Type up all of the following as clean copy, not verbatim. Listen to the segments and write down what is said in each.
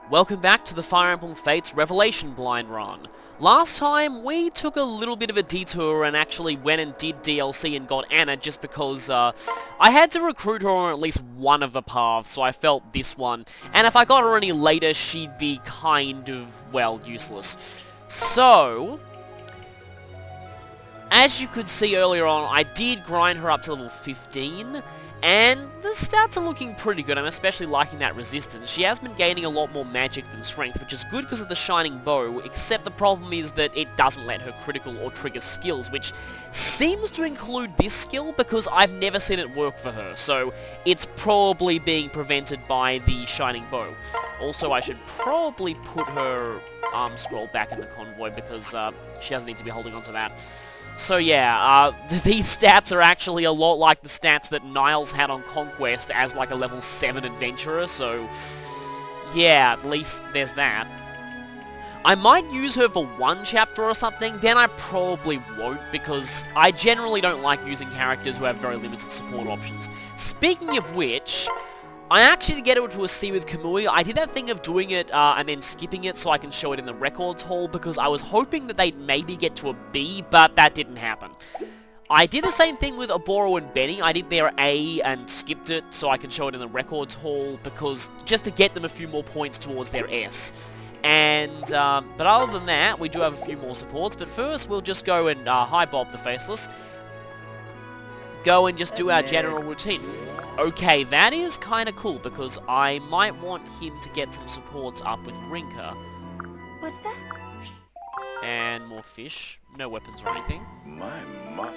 Welcome back to the Fire Emblem Fates Revelation Blind Run. Last time, we took a little bit of a detour and actually went and did DLC and got Anna just because, I had to recruit her on at least one of the paths, so I felt this one. And if I got her any later, she'd be kind of, well, useless. So, as you could see earlier on, I did grind her up to level 15, and the stats are looking pretty good. I'm especially liking that resistance. She has been gaining a lot more magic than strength, which is good because of the shining bow, except the problem is that it doesn't let her critical or trigger skills, which seems to include this skill because I've never seen it work for her, so it's probably being prevented by the shining bow. Also, I should probably put her arm scroll back in the convoy because she doesn't need to be holding on to that. So yeah, these stats are actually a lot like the stats that Niles had on Conquest as like a level 7 adventurer, so yeah, at least there's that. I might use her for one chapter or something, then I probably won't, because I generally don't like using characters who have very limited support options. Speaking of which, I actually get her to a C with Kamui. I did that thing of doing it and then skipping it so I can show it in the records hall because I was hoping that they'd maybe get to a B, but that didn't happen. I did the same thing with Oboro and Benny. I did their A and skipped it so I can show it in the records hall because just to get them a few more points towards their S. And, but other than that, we do have a few more supports, but first we'll just go and, hi Bob the Faceless, go and just do our general routine. Okay, that is kind of cool, because I might want him to get some supports up with Rinka. What's that? And more fish. No weapons or anything. My.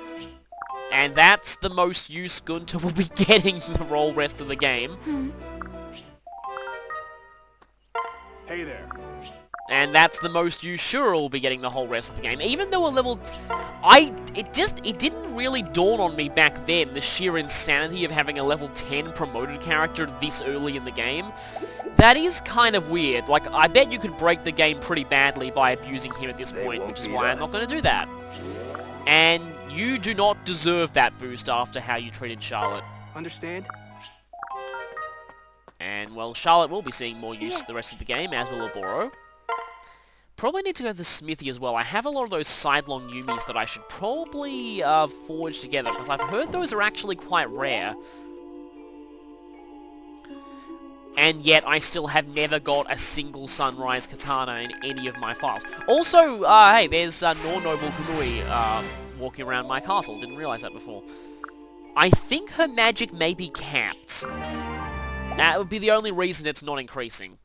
And that's the most use Gunter will be getting the whole rest of the game. Hey there. And that's the most use Shura will be getting the whole rest of the game. Even though a level... It didn't really dawn on me back then, the sheer insanity of having a level 10 promoted character this early in the game. That is kind of weird. Like, I bet you could break the game pretty badly by abusing him at this point, which is why I'm not going to do that. And you do not deserve that boost after how you treated Charlotte. Understand? And, well, Charlotte will be seeing more use the rest of the game, as will Oboro. Probably need to go to the smithy as well. I have a lot of those sidelong Yumis that I should probably forge together, because I've heard those are actually quite rare. And yet, I still have never got a single Sunrise Katana in any of my files. Also, hey, there's Nor Noble Kamui walking around my castle. Didn't realize that before. I think her magic may be capped. That would be the only reason it's not increasing.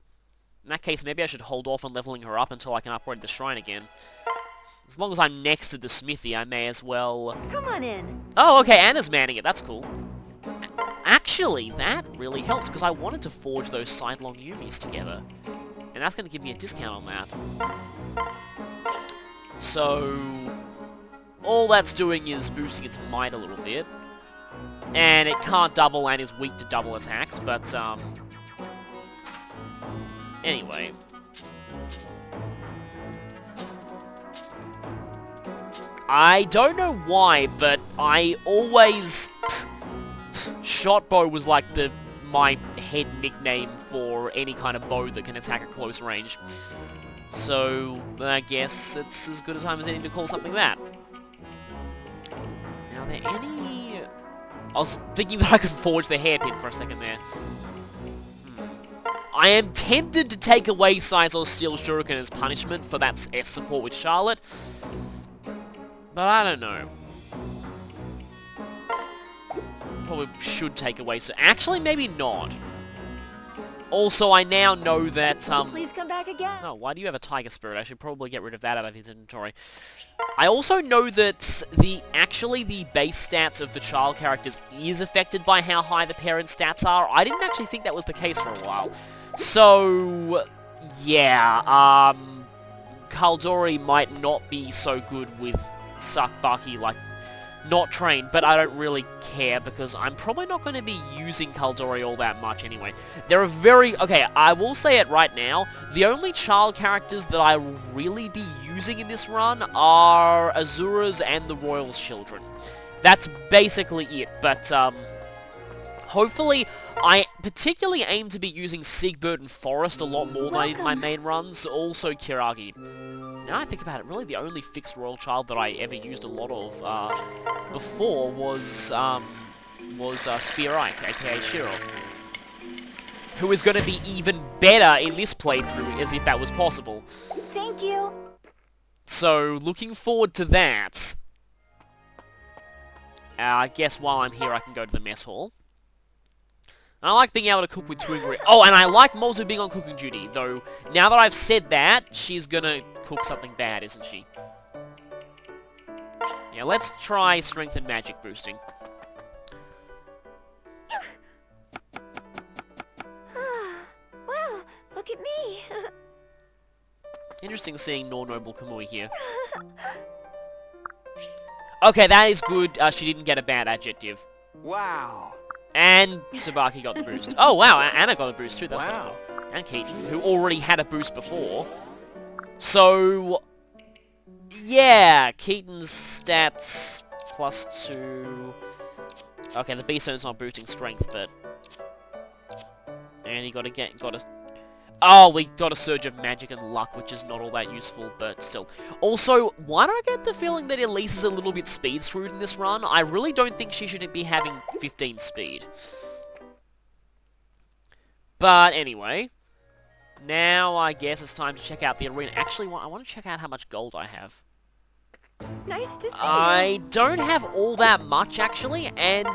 In that case, maybe I should hold off on leveling her up until I can upgrade the shrine again. As long as I'm next to the smithy, I may as well... Come on in. Oh, okay, Anna's manning it. That's cool. Actually, that really helps, because I wanted to forge those sidelong Yumis together. And that's going to give me a discount on that. So... all that's doing is boosting its might a little bit. And it can't double and is weak to double attacks, but, anyway. I don't know why, but I always... Shotbow was like my head nickname for any kind of bow that can attack at close range. So, I guess it's as good a time as any to call something that. Now, are there any... I was thinking that I could forge the hairpin for a second there. I am tempted to take away Saizo's Steel Shuriken as punishment for that S support with Charlotte. But I don't know. Probably should take away so... Actually, maybe not. Also, I now know that, Please come back again. Oh, why do you have a Tiger Spirit? I should probably get rid of that out of his inventory. I also know that the base stats of the child characters is affected by how high the parent stats are. I didn't actually think that was the case for a while. So, yeah, Kaldori might not be so good with Sakbaki, like, not trained, but I don't really care because I'm probably not going to be using Kaldori all that much anyway. There are okay, I will say it right now, the only child characters that I will really be using in this run are Azura's and the Royal's children. That's basically it, but hopefully particularly aim to be using Siegbert and Forest a lot more than I did in my main runs, also Kiragi. Now I think about it, really the only fixed royal child that I ever used a lot of before was Spear Ike, aka Shiro, who is going to be even better in this playthrough, as if that was possible. Thank you. So, looking forward to that. I guess while I'm here I can go to the mess hall. I like being able to cook with 2 ingredients. Oh, and I like Mozu being on cooking duty, though now that I've said that, she's gonna cook something bad, isn't she? Yeah, let's try strength and magic boosting. Well, look at me. Interesting seeing Nor Noble Kamui here. Okay, that is good. She didn't get a bad adjective. Wow. And Tsubaki got the boost. Oh, wow, Anna got a boost too. That's kind Wow. of cool. And Keaton, who already had a boost before. So, yeah, Keaton's stats +2. Okay, the Beast Zone's not boosting strength, but... And he got a... Oh, we got a Surge of Magic and Luck, which is not all that useful, but still. Also, why do I get the feeling that Elise is a little bit speed screwed in this run? I really don't think she should be having 15 speed. But anyway, now I guess it's time to check out the arena. Actually, I want to check out how much gold I have. Nice to see I don't have all that much, actually, and...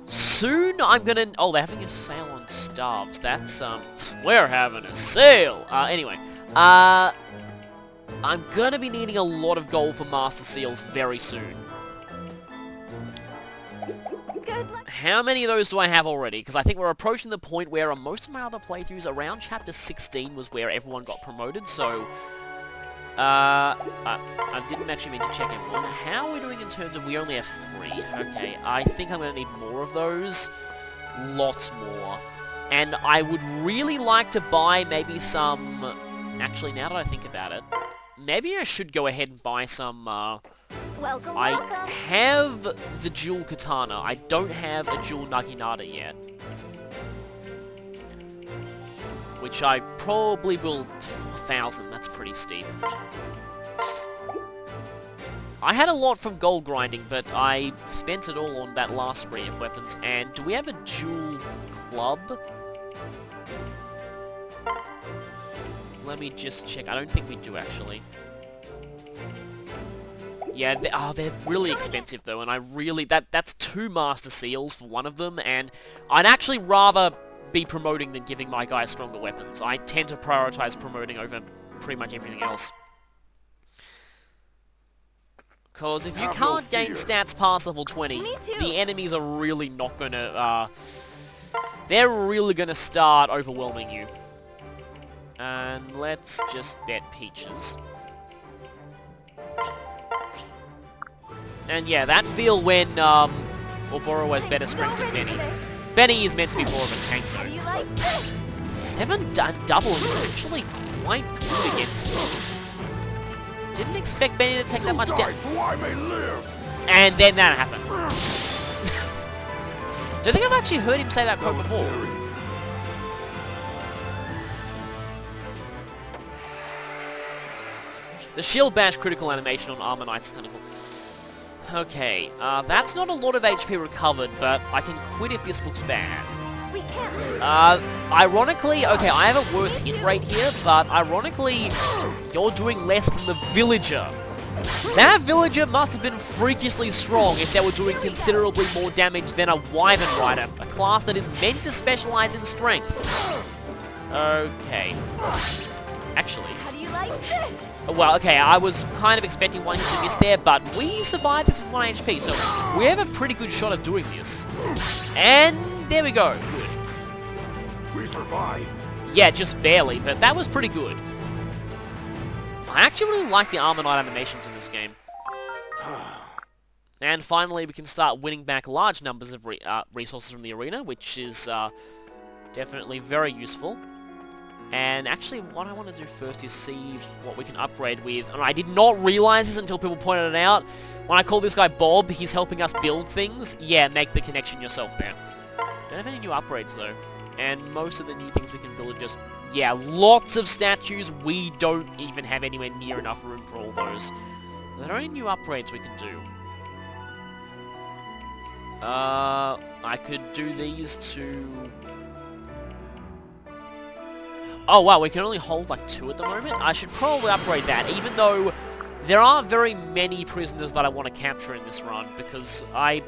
Soon I'm gonna... Oh, they're having a sale on staves. That's, we're having a sale! Anyway. I'm gonna be needing a lot of gold for Master Seals very soon. you. Good luck. How many of those do I have already? Because I think we're approaching the point where on most of my other playthroughs, around Chapter 16 was where everyone got promoted, so... I didn't actually mean to check everyone. How are we doing in terms of... We only have 3. Okay, I think I'm going to need more of those. Lots more. And I would really like to buy maybe some... Actually, now that I think about it, maybe I should go ahead and buy some... Welcome, I welcome. have the dual katana. I don't have a dual naginata yet. Which I probably will... 4,000, that's pretty steep. I had a lot from gold grinding, but I spent it all on that last spree of weapons. And do we have a dual club? Let me just check. I don't think we do, actually. Yeah, they're really expensive, though, and I really... That's 2 Master Seals for one of them, and I'd actually rather be promoting than giving my guys stronger weapons. I tend to prioritize promoting over pretty much everything else. Because if you can't gain stats past level 20, Me too. the enemies are really not gonna, they're really gonna start overwhelming you. And let's just bet Peaches. And yeah, that feel when, Oboro has better strength than Benny. Benny is meant to be more of a tank, How though. do you like this? 7 double is actually quite good against him. Didn't expect Benny to take that much damage. So I may live. And then that happened. Don't think I've actually heard him say that quote before. The shield bash critical animation on Armor Knight's kind of cool. Okay, that's not a lot of HP recovered, but I can quit if this looks bad. We can't lose. Ironically, okay, I have a worse hit rate here, but ironically, you're doing less than the Villager. That Villager must have been freakishly strong if they were doing considerably more damage than a Wyvern Rider, a class that is meant to specialize in strength. Okay. Actually, How do you like this? well, okay, I was kind of expecting one hit to miss there, but we survived this with 1 HP, so we have a pretty good shot at doing this. And there we go. Good. We survived. Yeah, just barely, but that was pretty good. I actually really like the Armor Knight animations in this game. And finally, we can start winning back large numbers of resources from the arena, which is definitely very useful. And actually, what I want to do first is see what we can upgrade with. And I did not realize this until people pointed it out. When I call this guy Bob, he's helping us build things. Yeah, make the connection yourself there. Don't have any new upgrades, though. And most of the new things we can build are just, yeah, lots of statues. We don't even have anywhere near enough room for all those. Are there any new upgrades we can do? I could do these to... Oh wow, we can only hold like 2 at the moment? I should probably upgrade that, even though there aren't very many prisoners that I want to capture in this run, because I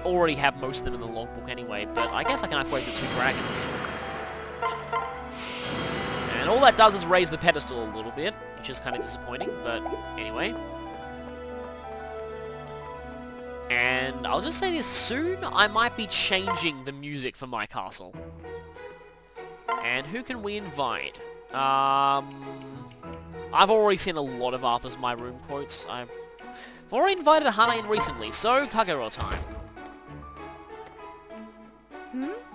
already have most of them in the logbook anyway, but I guess I can upgrade the 2 dragons. And all that does is raise the pedestal a little bit, which is kind of disappointing, but anyway. And I'll just say this, soon I might be changing the music for my castle. And who can we invite? I've already seen a lot of Arthur's My Room quotes. I've already invited Hana in recently, so Kagero time.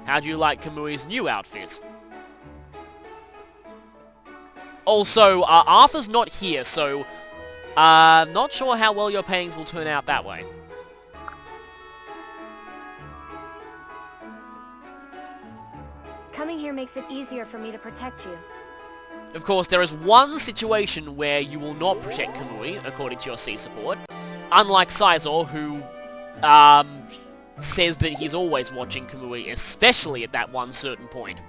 How do you like Kamui's new outfit? Also, Arthur's not here, so not sure how well your paintings will turn out that way. Coming here makes it easier for me to protect you. Of course, there is one situation where you will not protect Kamui, according to your C support. Unlike Sizor, who, says that he's always watching Kamui, especially at that one certain point.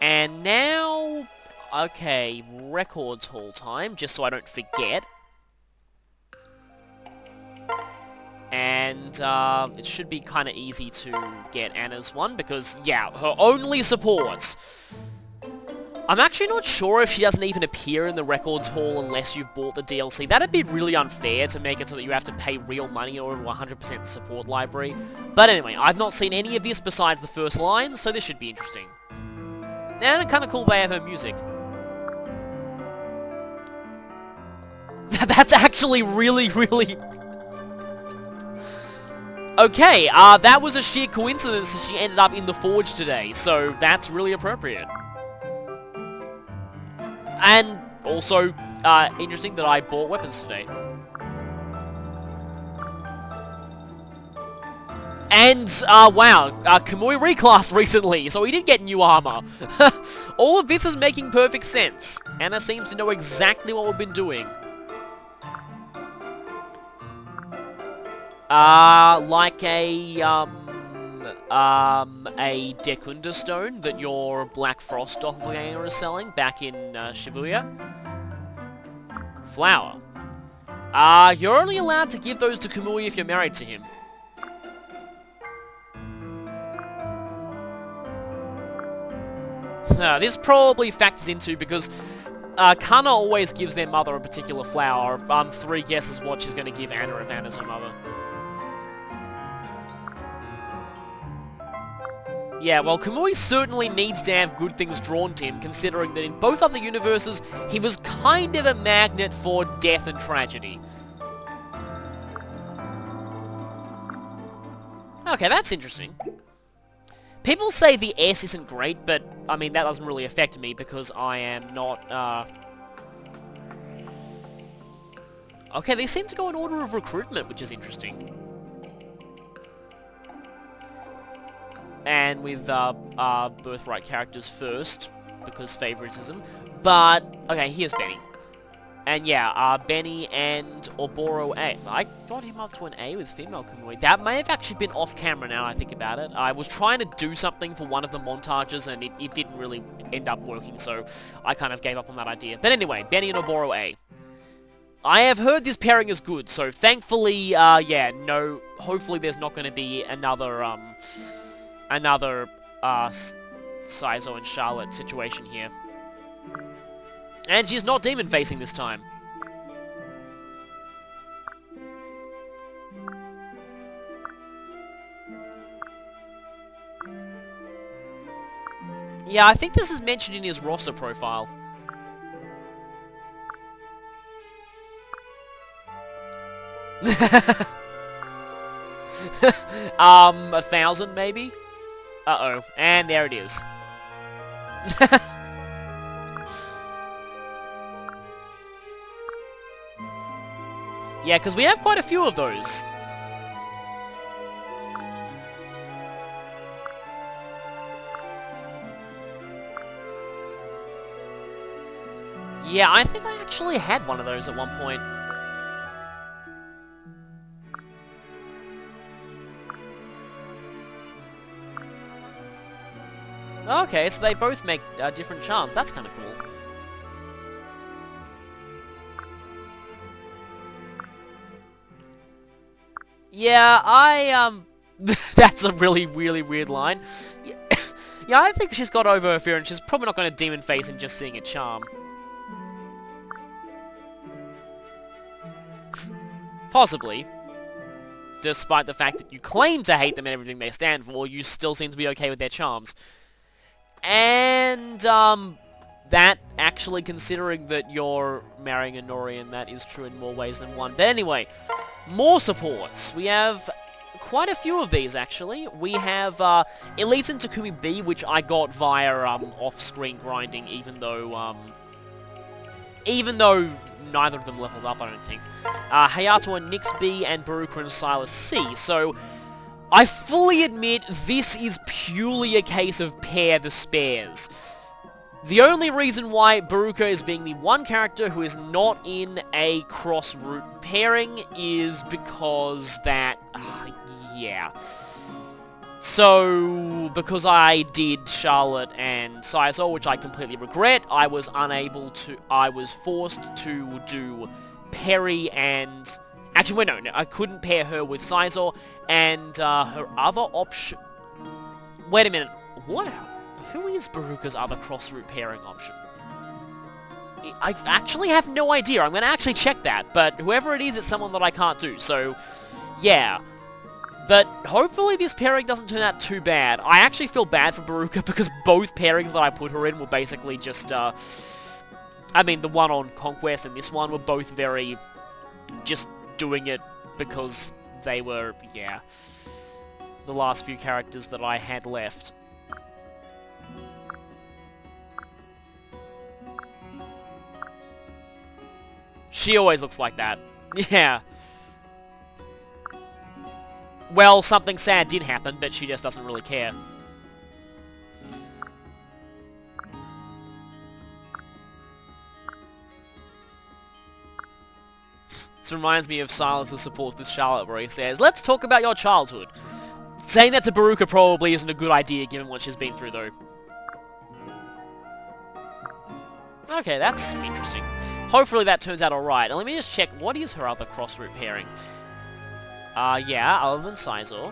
And now... Okay, records hall time, just so I don't forget. And, it should be kind of easy to get Anna's one, because, yeah, her only supports. I'm actually not sure if she doesn't even appear in the records hall unless you've bought the DLC. That'd be really unfair to make it so that you have to pay real money in order to 100% support library. But anyway, I've not seen any of this besides the first line, so this should be interesting. And it's kind of cool they have her music. That's actually really... Okay, that was a sheer coincidence that she ended up in the Forge today, so that's really appropriate. And also, interesting that I bought weapons today. And, wow, Kamui reclassed recently, so he did get new armor. All of this is making perfect sense. Anna seems to know exactly what we've been doing. Like a Dekunda stone that your Black Frost doppelganger is selling back in, Shibuya. Flower. You're only allowed to give those to Kamui if you're married to him. This probably factors into because, Kana always gives their mother a particular flower. 3 guesses what she's gonna give Anna if Anna's her mother. Yeah, well, Kamui certainly needs to have good things drawn to him, considering that in both other universes, he was kind of a magnet for death and tragedy. Okay, that's interesting. People say the S isn't great, but, I mean, that doesn't really affect me because I am not, Okay, they seem to go in order of recruitment, which is interesting. And with, birthright characters first, because favoritism. But, okay, here's Benny. And yeah, Benny and Oboro A. I got him up to an A with female Kamui. That may have actually been off camera now I think about it. I was trying to do something for one of the montages and it didn't really end up working, so I kind of gave up on that idea. But anyway, Benny and Oboro A. I have heard this pairing is good, so thankfully, yeah, no, hopefully there's not going to be another Saizo and Charlotte situation here. And she's not demon-facing this time. Yeah, I think this is mentioned in his roster profile. 1,000 maybe? Uh-oh. And there it is. Yeah, because we have quite a few of those. Yeah, I think I actually had one of those at one point. Okay, so they both make different charms. That's kind of cool. Yeah, that's a really, really weird line. Yeah, yeah, I think she's got over her fear and she's probably not going to demon face and just seeing a charm. Possibly. Despite the fact that you claim to hate them and everything they stand for, you still seem to be okay with their charms. And, that, actually, considering that you're marrying a Norian, that is true in more ways than one. But anyway, more supports. We have quite a few of these, actually. We have, Elite and Takumi B, which I got via, off-screen grinding, even though neither of them leveled up, I don't think. Hayato and Nyx B, and Baruka and Silas C. So, I fully admit this is purely a case of pair the spares. The only reason why Baruka is being the one character who is not in a cross-route pairing is because that... yeah. So, because I did Charlotte and Sizor, which I completely regret, I was forced to do Perry and... Actually, wait, no, I couldn't pair her with Sizor, and her other option... Wait a minute, what? Who is Baruka's other cross-route pairing option? I actually have no idea. I'm going to actually check that, but whoever it is, it's someone that I can't do, so yeah. But hopefully this pairing doesn't turn out too bad. I actually feel bad for Baruka because both pairings that I put her in were basically just, I mean, the one on Conquest and this one were both very just doing it because they were, yeah, the last few characters that I had left. She always looks like that. Yeah. Well, something sad did happen, but she just doesn't really care. This reminds me of Silas's support with Charlotte, where he says, "Let's talk about your childhood." Saying that to Baruka probably isn't a good idea, given what she's been through, though. Okay, that's interesting. Hopefully that turns out alright. And let me just check, what is her other cross-route pairing? Yeah, other than Sizor.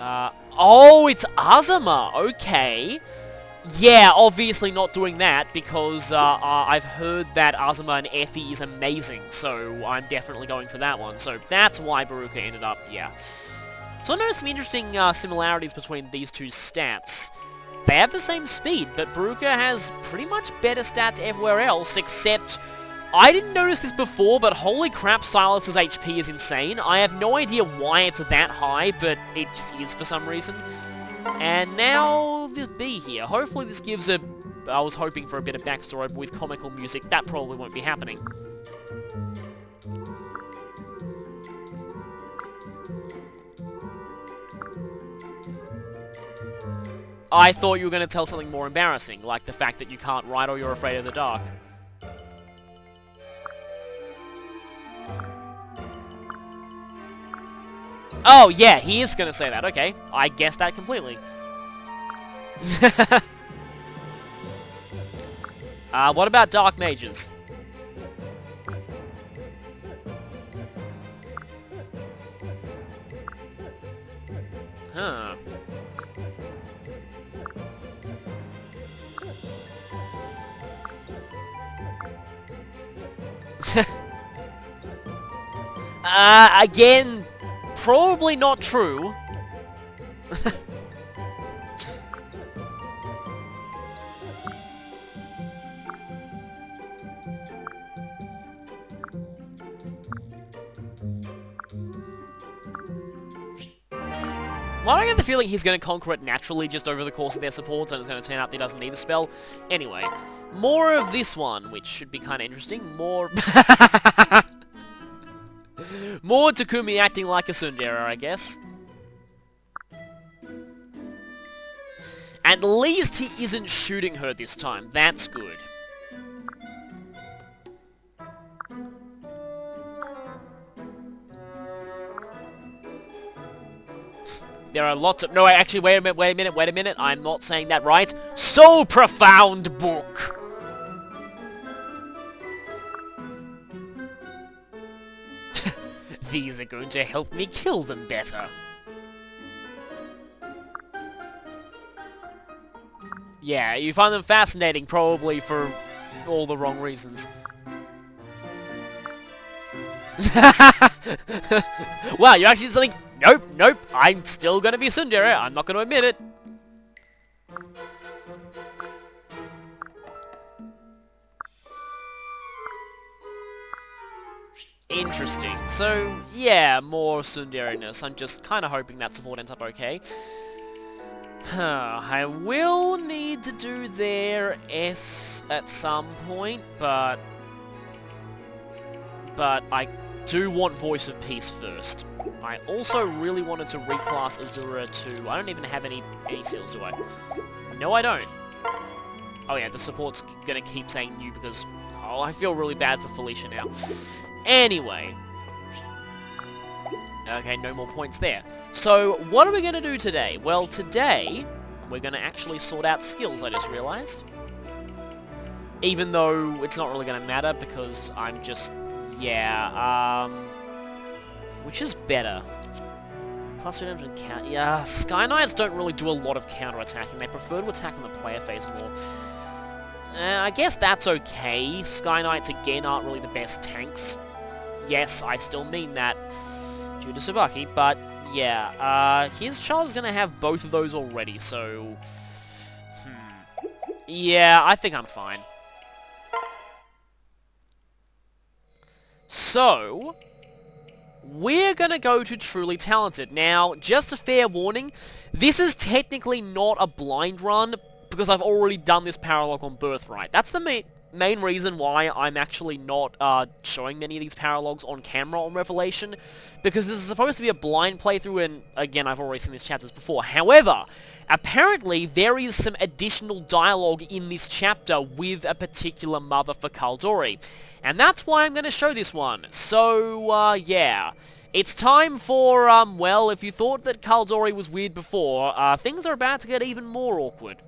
Oh, it's Azuma! Okay. Yeah, obviously not doing that, because, I've heard that Azuma and Effie is amazing, so I'm definitely going for that one. So that's why Baruka ended up, yeah. So I noticed some interesting, similarities between these two stats. They have the same speed, but Baruka has pretty much better stats everywhere else, except... I didn't notice this before, but holy crap, Silas's HP is insane. I have no idea why it's that high, but it just is for some reason. And now, this B here. Hopefully this gives a... I was hoping for a bit of backstory, but with comical music, that probably won't be happening. I thought you were going to tell something more embarrassing, like the fact that you can't write or you're afraid of the dark. Oh, yeah, he is going to say that. Okay, I guessed that completely. What about Dark Mages? Huh. Again... Probably not true. Well, I get the feeling he's going to conquer it naturally just over the course of their supports, and it's going to turn out that he doesn't need a spell. Anyway, more of this one, which should be kind of interesting. More... More Takumi acting like a tsundere, I guess. At least he isn't shooting her this time. That's good. There are lots of... No, actually, wait a minute. I'm not saying that right. So profound, book! These are going to help me kill them better. Yeah, you find them fascinating, probably for all the wrong reasons. Wow, you actually something... Nope, I'm still gonna be tsundere, I'm not gonna admit it. Interesting. So, yeah, more tsundere-ness. I'm just kind of hoping that support ends up okay. I will need to do their S at some point, but I do want Voice of Peace first. I also really wanted to reclass Azura to... I don't even have any seals, do I? No, I don't. Oh yeah, the support's gonna keep saying new because... Oh, I feel really bad for Felicia now. Anyway. Okay, no more points there. So, what are we gonna do today? Well, today, we're gonna actually sort out skills, I just realized. Even though it's not really gonna matter because I'm just... Yeah, which is better? Plus 300 counter... Yeah, Sky Knights don't really do a lot of counter-attacking. They prefer to attack in the player phase more. I guess that's okay. Sky Knights, again, aren't really the best tanks. Yes, I still mean that due to Tsubaki, but yeah, his child's gonna have both of those already, so... Yeah, I think I'm fine. So... we're gonna go to Truly Talented. Now, just a fair warning, this is technically not a blind run, because I've already done this paralog on Birthright. That's the main reason why I'm actually not showing many of these paralogs on camera on Revelation, because this is supposed to be a blind playthrough, and again, I've already seen these chapters before. However, apparently there is some additional dialogue in this chapter with a particular mother for Kaldori. And that's why I'm going to show this one. So, yeah. It's time for, well, if you thought that Kaldori was weird before, things are about to get even more awkward.